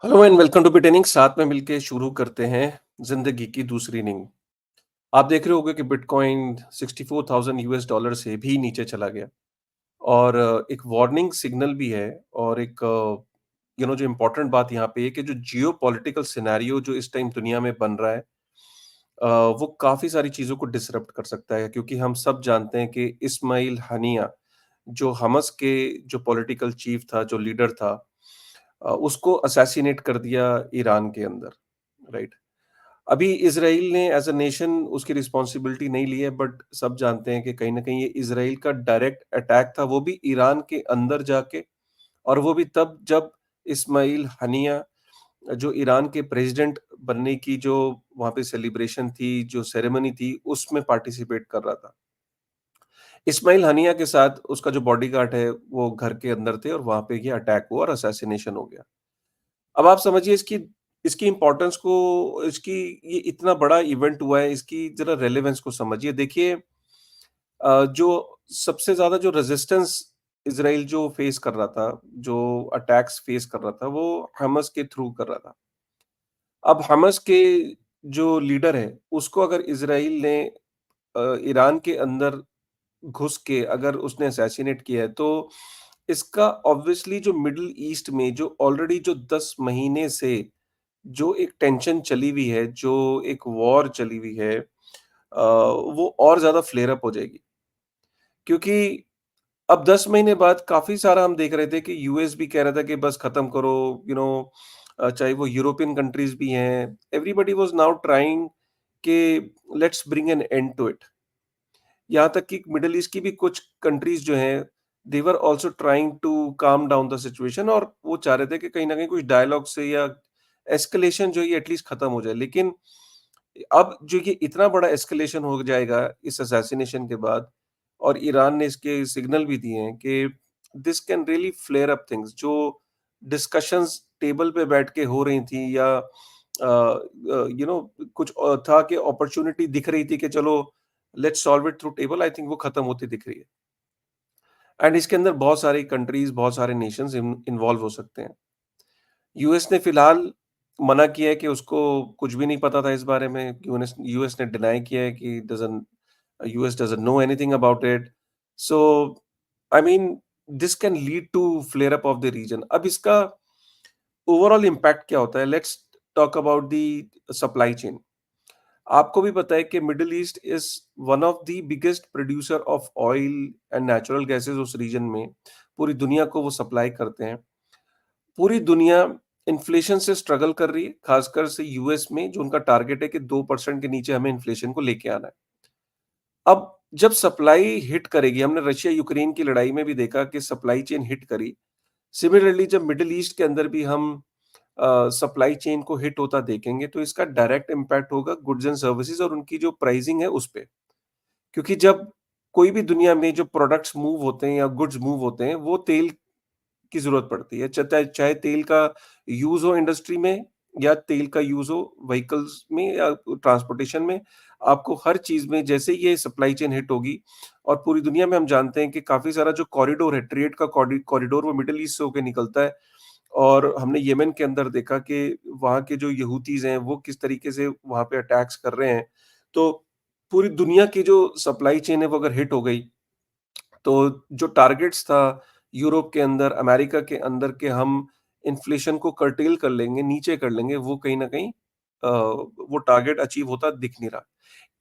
Hello and welcome to बिटेनिंग। साथ में मिलके शुरू करते हैं जिंदगी की दूसरी नींव। आप देख रहे होंगे कि बिटकॉइन 64,000 यूएस डॉलर से भी नीचे चला गया और एक वार्निंग सिग्नल भी है। और एक जो इम्पोर्टेंट बात यहाँ पे है कि जो जियो पॉलिटिकल सिनेरियो जो इस टाइम दुनिया में बन रहा है, अ, वो काफ़ी सारी चीज़ों को डिसरप्ट कर सकता है, क्योंकि हम सब जानते हैं कि इस्माइल हनिया जो हमस के जो पॉलिटिकल चीफ था, जो लीडर था, उसको असैसिनेट कर दिया ईरान के अंदर, राइट? अभी इज़राइल ने एज़ अ नेशन उसकी रिस्पॉन्सिबिलिटी नहीं ली है, बट सब जानते हैं कि कहीं न कहीं ये इज़राइल का डायरेक्ट अटैक था, वो भी ईरान के अंदर जाके, और वो भी तब जब इस्माइल हनिया जो ईरान के प्रेज़िडेंट बनने की जो वहाँ पे सेलिब्रेशन थी, जो सेरेमनी थी, उसमें पार्टिसिपेट कर रहा था। इस्माइल हनिया के साथ उसका जो बॉडीगार्ड है, वो घर के अंदर थे और वहाँ पे ये अटैक हुआ और असैसिनेशन हो गया। अब आप समझिए इसकी इसकी इम्पोर्टेंस को, इसकी ये इतना बड़ा इवेंट हुआ है, इसकी ज़रा रेलेवेंस को समझिए। देखिए, जो सबसे ज़्यादा जो रेजिस्टेंस इज़राइल जो फेस कर रहा था, जो अटैक्स फेस कर रहा था, वो हमास के थ्रू कर रहा था। अब हमास के जो लीडर है, उसको अगर इज़राइल ने ईरान के अंदर घुस के अगर उसने असैसिनेट किया है, तो इसका ऑब्वियसली जो मिडल ईस्ट में जो ऑलरेडी जो 10 महीने से जो एक टेंशन चली हुई है, जो एक वॉर चली हुई है, वो और ज़्यादा फ्लेयर अप हो जाएगी। क्योंकि अब 10 महीने बाद काफ़ी सारा हम देख रहे थे कि यूएस भी कह रहा था कि बस खत्म करो, चाहे वो यूरोपियन कंट्रीज़ भी हैं, एवरीबॉडी वाज़ नाउ ट्राइंग कि let's bring an end to it. यहाँ तक कि मिडल ईस्ट की भी कुछ कंट्रीज़ जो हैं, they were also trying to calm down the situation, और वो चाह रहे थे कि कहीं न कहीं कुछ डायलॉग से या एस्केलेशन जो है ये एटलीस्ट खत्म हो जाए। लेकिन अब जो ये इतना बड़ा एस्केलेशन हो जाएगा इस असैसिनेशन के बाद, और ईरान ने इसके सिग्नल भी दिए हैं कि this can really flare up things. जो डिस्कशंस टेबल पे बैठ के हो रही थी, या कुछ था कि अपॉर्चुनिटी दिख रही थी कि चलो let's solve it through table, I think वो खत्म होती दिख रही है। एंड इसके अंदर बहुत सारी कंट्रीज, बहुत सारे नेशंस इन्वॉल्व हो सकते हैं। यूएस ने फिलहाल मना किया है कि उसको कुछ भी नहीं पता था इस बारे में। यूएस ने डिनाई किया है कि doesn't US doesn't know anything about it. So I mean this can lead to flare up of the region. अब इसका ओवरऑल इम्पैक्ट क्या होता है? Let's talk about the supply chain. आपको भी पता है कि Middle East is one of the biggest producer of oil and natural gases उस रीजन में। पूरी दुनिया को वो सप्लाई करते हैं। पूरी दुनिया इन्फ्लेशन से स्ट्रगल कर रही है, खासकर से यूएस में, जो उनका टारगेट है कि 2% के नीचे हमें इन्फ्लेशन को लेके आना है। अब जब सप्लाई हिट करेगी, हमने रशिया यूक्रेन की लड़ाई में भी देखा कि सप्लाई चेन हिट करी। सिमिलरली जब मिडल ईस्ट के अंदर भी हम सप्लाई चेन को हिट होता देखेंगे, तो इसका डायरेक्ट इम्पैक्ट होगा गुड्स एंड सर्विसेज और उनकी जो प्राइसिंग है उस पे। क्योंकि जब कोई भी दुनिया में जो प्रोडक्ट्स मूव होते हैं या गुड्स मूव होते हैं, वो तेल की ज़रूरत पड़ती है। चाहे चाहे तेल का यूज़ हो इंडस्ट्री में, या तेल का यूज़ हो व्हीकल्स में या ट्रांसपोर्टेशन में, आपको हर चीज़ में जैसे ही ये सप्लाई चेन हिट होगी। और पूरी दुनिया में हम जानते हैं कि काफ़ी सारा जो कॉरिडोर है, ट्रेड का कॉरिडोर, वो मिडल ईस्ट से होके निकलता है। और हमने यमन के अंदर देखा कि वहाँ के जो यहूतीज़ हैं, वो किस तरीके से वहाँ पे अटैक्स कर रहे हैं। तो पूरी दुनिया की जो सप्लाई चेन है, वो अगर हिट हो गई, तो जो टारगेट्स था यूरोप के अंदर, अमेरिका के अंदर, के हम इन्फ्लेशन को कर्टेल कर लेंगे, नीचे कर लेंगे, वो कहीं न कहीं वो टारगेट अचीव होता दिख नहीं रहा।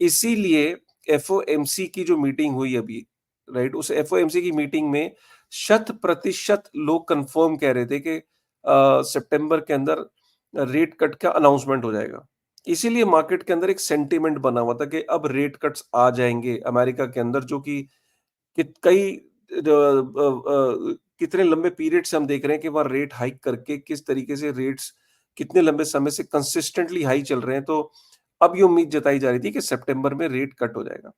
इसीलिए एफओएमसी की जो मीटिंग हुई अभी, राइट? उस एफओएमसी की मीटिंग में शत प्रतिशत लोग कन्फर्म कह रहे थे कि सितंबर के अंदर रेट कट का अनाउंसमेंट हो जाएगा। इसीलिए मार्केट के अंदर एक सेंटिमेंट बना हुआ था कि अब रेट कट्स आ जाएँगे अमेरिका के अंदर, जो कि कई कितने लंबे पीरियड से हम देख रहे हैं कि वहाँ रेट हाइक करके किस तरीके से रेट्स कितने लंबे समय से कंसिस्टेंटली हाई चल रहे हैं। तो अब ये उम्मीद जताई जा रही थी कि सितंबर में रेट कट हो जाएगा।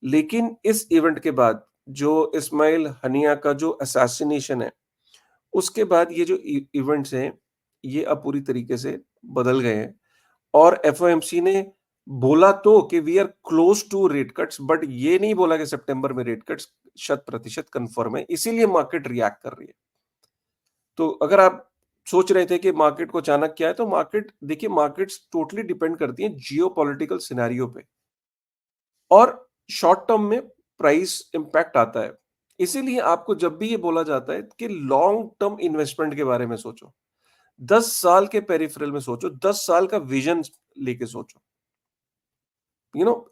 लेकिन इस इवेंट के बाद जो इस्माइल हनिया का जो असैसिनेशन है, उसके बाद ये जो इवेंट्स हैं, ये अब पूरी तरीके से बदल गए हैं। और एफओएमसी ने बोला तो कि we are close to rate cuts, but ये नहीं बोला कि सितंबर में रेट कट्स शत प्रतिशत कंफर्म है। इसीलिए मार्केट रिएक्ट कर रही है। तो अगर आप सोच रहे थे कि मार्केट को अचानक क्या है, तो मार्केट देखिए मार्केट्स टोटली डिपेंड करती हैं जियोपॉलिटिकल सिनेरियो पे और शॉर्ट टर्म में प्राइस इम्पैक्ट आता है। इसीलिए आपको जब भी ये बोला जाता है कि लॉन्ग टर्म इन्वेस्टमेंट के बारे में सोचो, 10 साल के पेरिफेरल में सोचो, 10 साल का विजन लेके सोचो।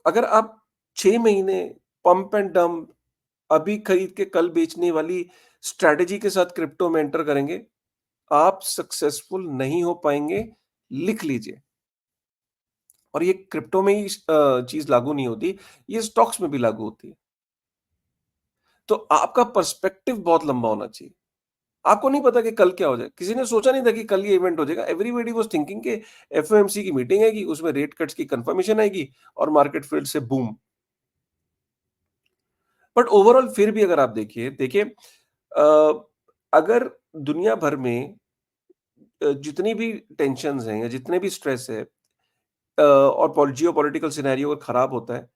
अगर आप 6 महीने पंप एंड डंप अभी खरीद के कल बेचने वाली स्ट्रैटेजी के साथ क्रिप्टो में एंटर करेंगे, आप सक्सेसफुल नहीं हो पाएँगे, लिख लीजिए। और ये क्रिप्टो में ही चीज़ लागू नहीं होती, ये स्टॉक्स में भी लागू होती है। तो आपका पर्सपेक्टिव बहुत लंबा होना चाहिए। आपको नहीं पता कि कल क्या हो जाए। किसी ने सोचा नहीं था कि कल ये इवेंट हो जाएगा। एवरीबॉडी वाज़ थिंकिंग कि एफओएमसी की मीटिंग आएगी, उसमें रेट कट्स की कन्फर्मेशन आएगी और मार्केट फिर से बूम। बट ओवरऑल फिर भी अगर आप देखिए अगर दुनिया भर में जितनी भी टेंशन्स हैं या जितने भी स्ट्रेस है और जियोपॉलिटिकल सिनेरियो अगर खराब होता है,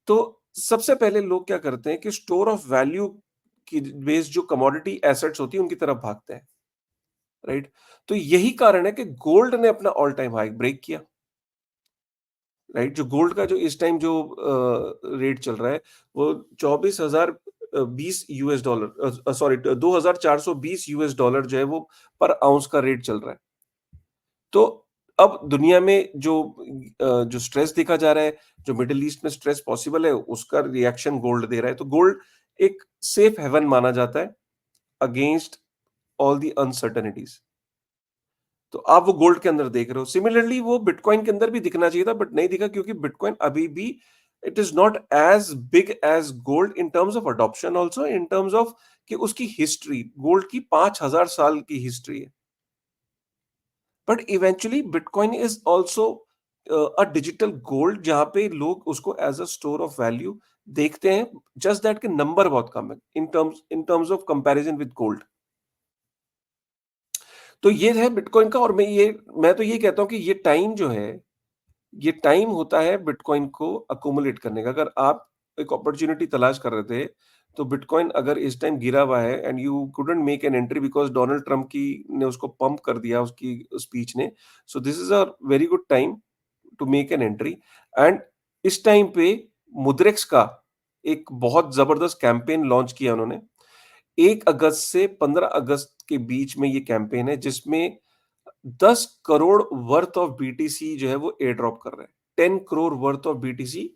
तो सबसे पहले लोग क्या करते हैं कि स्टोर ऑफ वैल्यू की बेस्ड जो कमोडिटी एसेट्स होती है उनकी तरफ भागते हैं, राइट? तो यही कारण है कि गोल्ड ने अपना ऑल टाइम हाई ब्रेक किया, राइट? जो गोल्ड का जो इस टाइम जो रेट चल रहा है वो 24,020 US dollar sorry 2,420 US dollar जो है वो पर आउंस का रेट चल रहा है। तो अब दुनिया में जो स्ट्रेस देखा जा रहा है, जो मिडल ईस्ट में स्ट्रेस पॉसिबल है, उसका रिएक्शन गोल्ड दे रहा है। तो गोल्ड एक सेफ हेवन माना जाता है अगेंस्ट ऑल द अनसर्टेनिटीज। तो आप वो गोल्ड के अंदर देख रहे हो। सिमिलरली वो बिटकॉइन के अंदर भी दिखना चाहिए था, बट नहीं दिखा क्योंकि बिटकॉइन अभी भी it is not as big as gold in terms of adoption, also in terms of कि उसकी हिस्ट्री, गोल्ड की 5,000 साल की हिस्ट्री है। But eventually bitcoin is also a digital gold जहां पे लोग उसको as a store of value देखते हैं। जस्ट दैट के नंबर बहुत कम है in terms of comparison with gold. तो ये है बिटकॉइन का। और मैं तो ये कहता हूं कि ये टाइम जो है, ये टाइम होता है बिटकॉइन को अकोमुलेट करने का। अगर आप एक अपॉर्चुनिटी तलाश कर रहे थे, तो बिटकॉइन अगर इस टाइम गिरा हुआ है and you couldn't make an entry because Donald Trump की ने उसको पंप कर दिया उसकी स्पीच ने, so this is a very good time to make an entry. And इस टाइम पे मुद्रेक्स का एक बहुत ज़बरदस्त कैंपेन लॉन्च किया उन्होंने। 1 अगस्त से 15 अगस्त के बीच में ये कैंपेन है जिसमें 10 करोड़ वर्थ ऑफ बीटीसी जो है वो एयर ड्रॉप कर रहे हैं। 10 करोड़ वर्थ ऑफ बीटीसी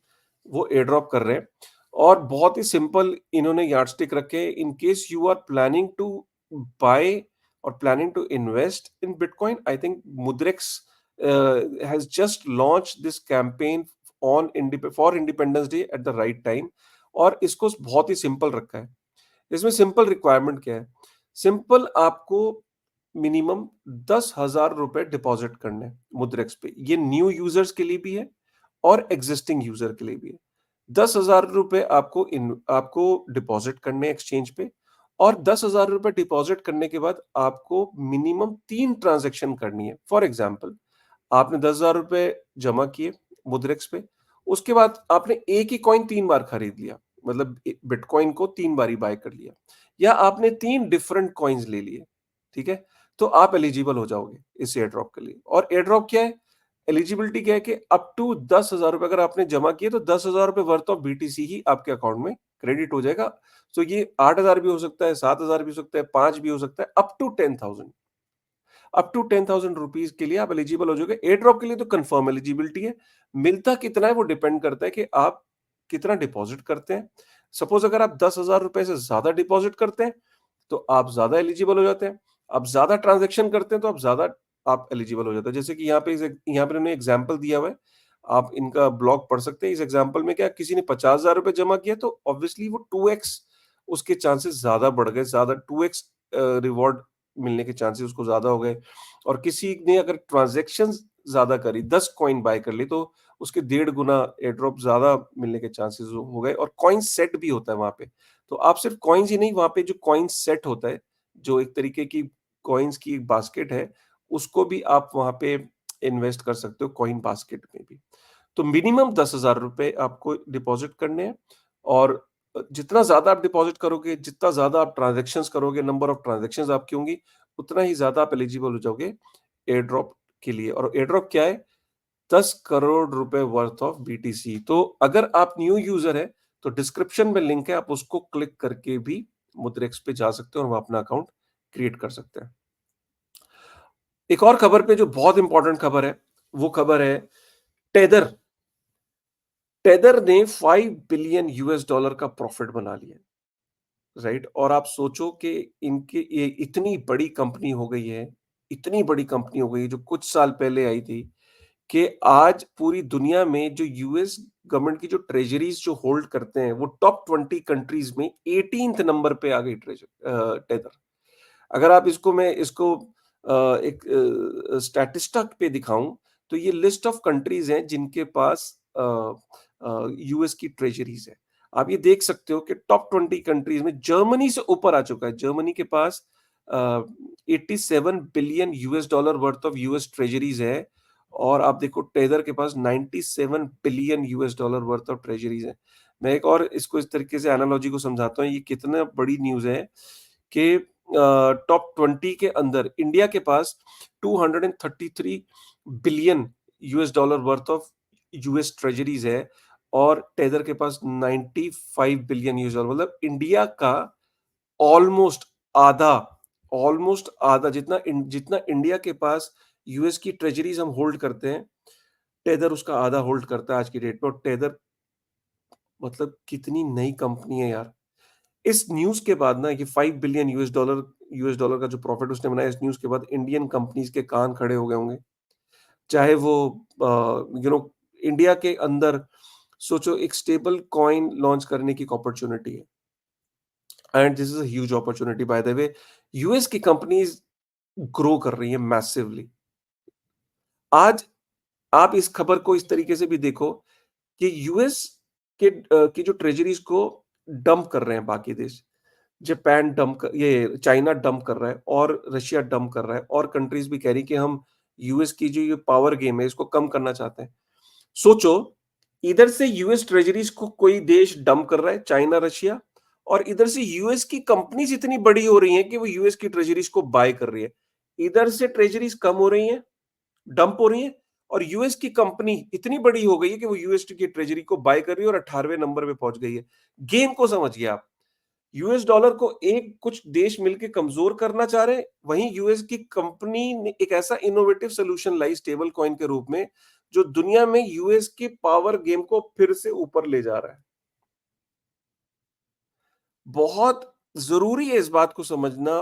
वो एयर ड्रॉप कर रहे हैं। और बहुत ही सिंपल इन्होंने यार्डस्टिक रखे हैं। In case you are planning to buy or planning to invest in bitcoin, I think Mudrex has just launch this campaign on for Independence Day at the right time. और इसको बहुत ही सिंपल रखा है। इसमें simple requirement क्या है? Simple आपको minimum 10,000 रुपए डिपॉजिट करने हैं मुद्रेक्स पे। ये न्यू यूजर्स के लिए भी है और एग्जिस्टिंग यूजर के लिए भी है। 10,000 रुपए आपको डिपॉजिट करने एक्सचेंज पे। और 10,000 रुपए डिपॉजिट करने के बाद आपको मिनिमम 3 ट्रांजैक्शन करनी है। फॉर एग्जांपल, आपने 10,000 रुपए जमा किए मुद्रेक्स पे, उसके बाद आपने एक ही कॉइन 3 बार खरीद लिया, मतलब बिटकॉइन को 3 बारी बाय कर लिया, या आपने 3 डिफरेंट कॉइन्स ले लिए, ठीक है? तो आप एलिजिबल हो जाओगे इस एयर ड्रॉप के लिए। और एयर ड्रॉप क्या है? एलिजिबिलिटी क्या है कि अप टू 10,000 रुपए अगर आपने जमा किए तो 10,000 रुपए वर्थ ऑफ बीटीसी ही आपके अकाउंट में क्रेडिट हो जाएगा। तो ये 8,000 भी हो सकता है, 7,000 भी हो सकता है, 5 भी हो सकता है, अप टू 10,000 रुपीज के लिए आप एलिजिबल हो जाओगे। एयर ड्रॉप के लिए तो कंफर्म एलिजिबिलिटी है। मिलता कितना है वो डिपेंड करता है कि आप कितना डिपॉजिट करते हैं। सपोज अगर आप 10,000 रुपए से ज्यादा डिपॉजिट करते हैं तो आप ज्यादा एलिजिबल हो जाते हैं। आप ज्यादा ट्रांजेक्शन करते हैं तो आप ज्यादा आप एलिजिबल हो जाते हैं। जैसे कि यहाँ पे उन्होंने एग्जाम्पल दिया हुआ है, आप इनका ब्लॉग पढ़ सकते हैं। इस एग्जाम्पल में क्या, किसी ने 50,000 रुपए जमा किया तो ऑब्वियसली वो 2x उसके चांसेस ज्यादा बढ़ गए, ज्यादा 2x रिवॉर्ड मिलने के चांसेस उसको ज्यादा हो गए। और किसी ने अगर ट्रांजेक्शन ज्यादा करी, 10 कॉइन बाय कर ली, तो उसके 1.5 गुना एयर ड्रॉप ज्यादा मिलने के चांसेस हो गए। और कॉइन सेट भी होता है वहां पे। तो आप सिर्फ कॉइन्स ही नहीं, वहां पे जो कॉइन सेट होता है, जो एक तरीके की कॉइन्स की बास्केट है, उसको भी आप वहां पे इन्वेस्ट कर सकते हो कॉइन बास्केट में भी। तो मिनिमम 10,000 रुपए आपको डिपॉजिट करने हैं। और जितना ज्यादा आप डिपॉजिट करोगे, जितना ज्यादा आप ट्रांजेक्शन्स करोगे, नंबर ऑफ ट्रांजेक्शन्स आपकी होंगी, उतना ही ज़्यादा आप एलिजिबल हो जाओगे एयर ड्रॉप के लिए। और एयर ड्रॉप क्या है? 10 करोड़ रुपए वर्थ ऑफ बीटीसी। तो अगर आप न्यू यूज़र हैं, तो डिस्क्रिप्शन में लिंक है, आप उसको क्लिक करके भी मुद्रेक्स पे जा सकते हो और वहाँ अपना अकाउंट क्रिएट कर सकते हैं। एक और खबर पे जो बहुत इंपॉर्टेंट खबर है, वो खबर है टेदर। टेदर ने $5 बिलियन यूएस डॉलर का प्रॉफिट बना लिया, राइट? और आप सोचो कि इनके ये इतनी बड़ी कंपनी हो गई है, इतनी बड़ी कंपनी हो गई है जो कुछ साल पहले आई थी, कि आज पूरी दुनिया में जो यूएस गवर्नमेंट की जो ट्रेजरीज जो होल्ड करते हैं, वो टॉप 20 कंट्रीज में 18th नंबर पे आ गई टेदर। अगर आप इसको मैं इसको एक स्टैटिस्टिक पे दिखाऊं, तो ये लिस्ट ऑफ कंट्रीज हैं जिनके पास यूएस की ट्रेजरीज है। आप ये देख सकते हो कि टॉप 20 कंट्रीज में जर्मनी से ऊपर आ चुका है। जर्मनी के पास 87 billion US dollar worth of US treasuries है। और आप देखो टेदर के पास 97 billion US dollar worth of treasuries है। मैं एक और इसको इस तरीके से एनालॉजी को समझाता हूँ, ये कितना बड़ी न्यूज़ है कि टॉप 20 के अंदर इंडिया के पास 233 billion US dollar worth of US treasuries है और टेदर के पास 95 बिलियन यूएस डॉलर, मतलब इंडिया का ऑलमोस्ट आधा, ऑलमोस्ट आधा जितना इंडिया के पास यूएस की ट्रेजरीज हम होल्ड करते हैं, टेदर उसका आधा होल्ड करता है आज की डेट में। और टेदर मतलब कितनी नई कंपनी है यार। इस न्यूज़ के बाद ना, ये 5 बिलियन यूएस डॉलर का जो प्रॉफिट उसने बनाया, इस न्यूज़ के बाद इंडियन कंपनीज के कान खड़े हो गए होंगे। चाहे वो इंडिया के अंदर सोचो, एक स्टेबल कॉइन लॉन्च करने की एक अपॉर्चुनिटी है, and this is a huge opportunity by the way. US की कंपनीज ग्रो कर रही है मैसिवली। आज आप इस खबर को इस तरीके से भी देखो कि यूएस की जो ट्रेजरीज को डंप कर रहे हैं बाकी देश। जापान डंप कर, ये चाइना डंप कर रहा है और रशिया डंप कर रहा है, और कंट्रीज भी कह रही कि हम यूएस की जो ये पावर गेम है इसको कम करना चाहते हैं। सोचो, इधर से यूएस ट्रेजरीज को कोई देश डंप कर रहा है, चाइना, रशिया, और इधर से यूएस की कंपनीज इतनी बड़ी हो रही हैं कि वो यूएस की ट्रेजरीज को बाय कर रही है। इधर से ट्रेजरीज कम हो रही हैं, डंप हो रही है, और यूएस की कंपनी इतनी बड़ी हो गई है कि वो यूएस की ट्रेजरी को बाय कर रही है और 18वें नंबर पे पहुंच गई है। गेम को समझिए आप। यूएस डॉलर को एक कुछ देश मिलकर कमजोर करना चाह रहे हैं, वहीं यूएस की कंपनी ने एक ऐसा इनोवेटिव सोल्यूशन लाई स्टेबल कॉइन के रूप में, जो दुनिया में यूएस के पावर गेम को फिर से ऊपर ले जा रहा है। बहुत जरूरी है इस बात को समझना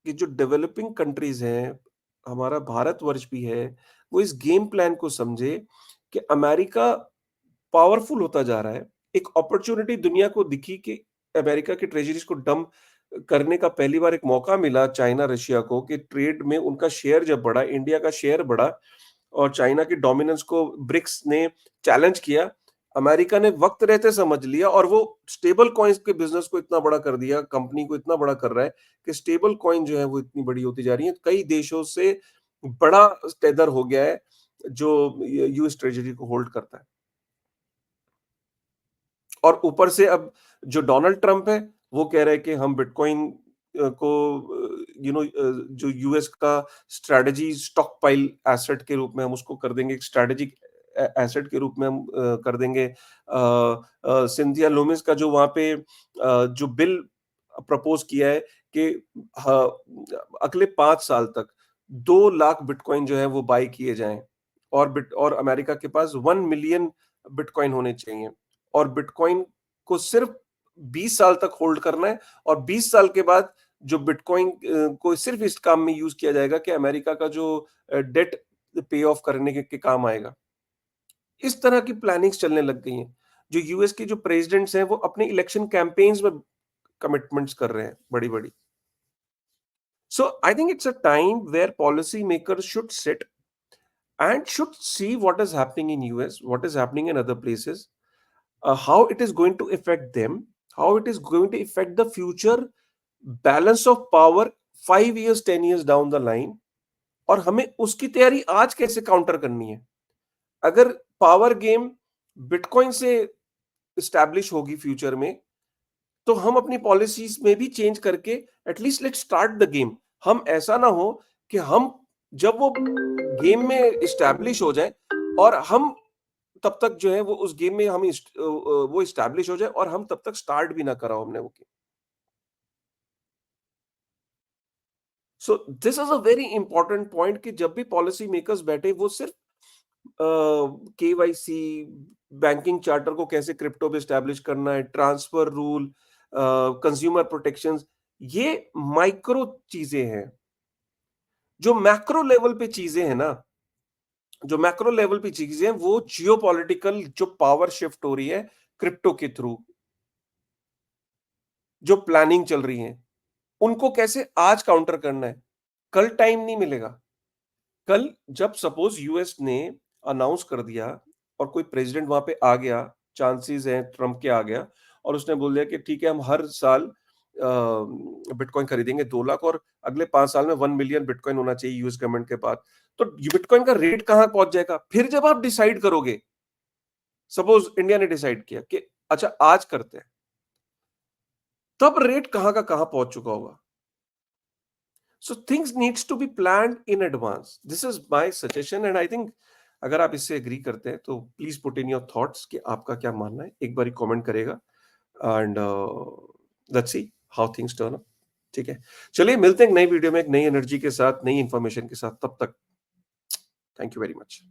कि जो डेवलपिंग कंट्रीज हैं, हमारा भारतवर्ष भी है, वो इस गेम प्लान को समझे कि अमेरिका पावरफुल होता जा रहा है। एक अपॉर्चुनिटी दुनिया को दिखी कि अमेरिका की ट्रेजरीज को डंप करने का पहली बार एक मौका मिला चाइना, रशिया को, कि ट्रेड में उनका शेयर जब बढ़ा, इंडिया का शेयर बढ़ा और चाइना की डोमिनेंस को ब्रिक्स ने चैलेंज किया। अमेरिका ने वक्त रहते समझ लिया और वो स्टेबल कॉइन्स के बिजनेस को इतना बड़ा कर दिया, कंपनी को इतना बड़ा कर रहा है कि स्टेबल कॉइन जो है वो इतनी बड़ी होती जा रही है। कई देशों से बड़ा टेदर हो गया है जो यूएस ट्रेजरी को होल्ड करता है। और ऊपर से अब जो डोनाल्ड ट्रंप है, वो कह रहा है कि हम बिटकॉइन को जो यूएस का स्ट्रेटजी स्टॉक पाइल एसेट के रूप में हम उसको कर देंगे, एक स्ट्रेटेजिक एसेट के रूप में हम कर देंगे। सिंथिया लोमिस का जो वहां पे जो बिल प्रपोज किया है कि हाँ, अगले 5 साल तक 2 लाख बिटकॉइन जो है वो बाय किए जाएं, और अमेरिका के पास 1 मिलियन बिटकॉइन होने चाहिए, और बिटकॉइन को सिर्फ 20 साल तक होल्ड करना है, और 20 साल के बाद जो बिटकॉइन को सिर्फ इस काम में यूज किया जाएगा कि अमेरिका का जो डेट पे ऑफ करने के काम आएगा। इस तरह की प्लानिंग्स चलने लग गई हैं। जो यूएस के जो प्रेसिडेंट्स हैं वो अपने इलेक्शन कैंपेन्स में कमिटमेंट्स कर रहे हैं बड़ी-बड़ी। So I think it's a time where policy makers should sit and should see what is happening in US, what is happening in other places, how it is going to affect them, how it is going to affect the future balance of power 5 years, 10 years down the line, और हमें उसकी तैयारी आज कैसे counter करनी है। अगर power game bitcoin से स्टैब्लिश होगी फ्यूचर में, तो हम अपनी पॉलिसीज में भी चेंज करके at least let start the game. हम ऐसा ना हो कि हम जब वो गेम में एस्टैब्लिश हो जाए और हम तब तक जो है वो उस गेम में हम वो एस्टैब्लिश हो जाए और हम तब तक स्टार्ट भी ना करा हो हमने वो game. So this is a very important point कि जब भी पॉलिसी मेकर्स बैठे वो सिर्फ केवाईसी, बैंकिंग चार्टर को कैसे क्रिप्टो पे एस्टैब्लिश करना है, ट्रांसफर रूल, कंज्यूमर प्रोटेक्शंस, ये माइक्रो चीजें हैं। जो मैक्रो लेवल पे चीजें हैं ना, जो मैक्रो लेवल पे चीजें हैं, वो जियोपॉलिटिकल जो पावर शिफ्ट हो रही है क्रिप्टो के थ्रू, जो प्लानिंग चल रही है, उनको कैसे आज काउंटर करना है। कल टाइम नहीं मिलेगा। कल जब सपोज यूएस ने अनाउंस कर दिया और कोई प्रेसिडेंट वहां पे आ गया, चांसेस हैं ट्रम्प के आ गया और उसने बोल दिया कि ठीक है हम हर साल बिटकॉइन खरीदेंगे 2 लाख और अगले 5 साल में 1 मिलियन बिटकॉइन होना चाहिए यूएस गवर्नमेंट के पास। तो बिटकॉइन का रेट कहां पहुंच जाएगा फिर जब आप डिसाइड करोगे। सपोज इंडिया ने डिसाइड किया कि अच्छा आज करते हैं, तब रेट कहां का कहां पहुंच चुका होगा। So things needs to be planned in advance. This is my suggestion and I think अगर आप इससे एग्री करते हैं तो please put in your thoughts कि आपका क्या मानना है, एक बार कमेंट करेगा and let's see how things turn up. ठीक है, चलिए मिलते हैं एक नई वीडियो में एक नई एनर्जी के साथ, नई इंफॉर्मेशन के साथ। तब तक थैंक यू वेरी मच।